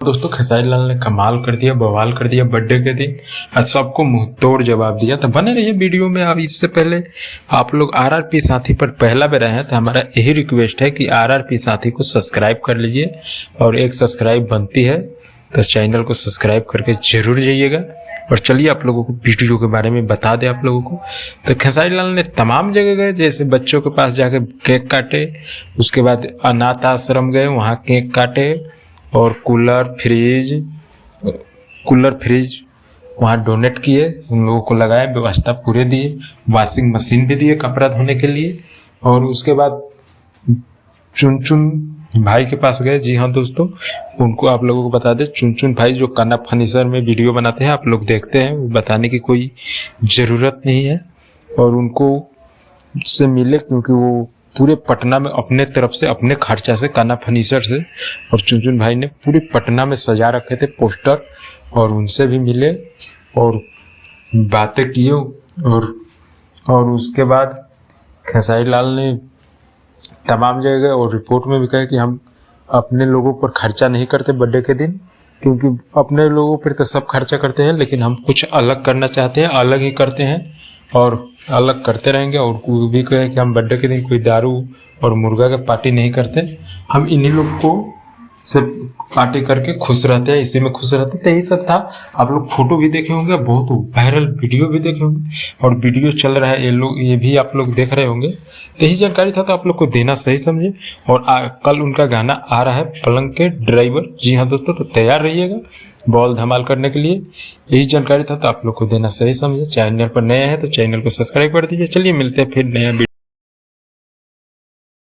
दोस्तों खेसारी लाल ने कमाल कर दिया, बवाल कर दिया बर्थडे के दिन। आज सबको मुंह तोड़ जवाब दिया। तो बने रहिए वीडियो में। अब इससे पहले आप लोग आरआरपी साथी पर पहला बार आए हैं तो हमारा यही रिक्वेस्ट है कि आरआरपी साथी को सब्सक्राइब कर लीजिए, और एक सब्सक्राइब बनती है तो चैनल को सब्सक्राइब करके जरूर जाइएगा। और चलिए आप लोगों को वीडियो के बारे में बता दें आप लोगों को। तो खेसारी लाल ने तमाम जगह गए, जैसे बच्चों के पास जाके केक काटे, उसके बाद अनाथ आश्रम गए, वहाँ केक काटे, और कूलर फ्रिज वहाँ डोनेट किए, उन लोगों को लगाए, व्यवस्था पूरे दिए, वॉशिंग मशीन भी दिए कपड़ा धोने के लिए। और उसके बाद चुन भाई के पास गए। जी हाँ दोस्तों, उनको आप लोगों को बता दें, चुन भाई जो काना फर्नीचर में वीडियो बनाते हैं, आप लोग देखते हैं, वो बताने की कोई ज़रूरत नहीं है। और उनको से मिले क्योंकि वो पूरे पटना में अपने तरफ से, अपने खर्चा से, काना फर्नीचर से, और चुन भाई ने पूरे पटना में सजा रखे थे पोस्टर, और उनसे भी मिले और बातें किए। और उसके बाद खेसारी लाल ने तमाम जगह गए और रिपोर्ट में भी कहे कि हम अपने लोगों पर खर्चा नहीं करते बर्थडे के दिन, क्योंकि अपने लोगों पर तो सब खर्चा करते हैं, लेकिन हम कुछ अलग करना चाहते हैं, अलग ही करते हैं और अलग करते रहेंगे। और वो भी कहे कि हम बर्थडे के दिन कोई दारू और मुर्गा का पार्टी नहीं करते, हम इन्हीं लोग को से पार्टी करके खुश रहते हैं, इसी में खुश रहते हैं। तो यही सब था। आप लोग फोटो भी देखे होंगे, बहुत वायरल वीडियो भी देखे होंगे, और वीडियो चल रहा है, ये भी आप लोग देख रहे होंगे। तो यही जानकारी था, तो आप लोग को देना सही समझे। और कल उनका गाना आ रहा है, पलंग के ड्राइवर। जी हाँ दोस्तों, तो तैयार रहिएगा बॉल धमाल करने के लिए। यही जानकारी था, तो आप लोग को देना सही समझे। चैनल पर नए हैं तो चैनल को सब्सक्राइब कर दीजिए। चलिए मिलते हैं फिर नया वीडियो।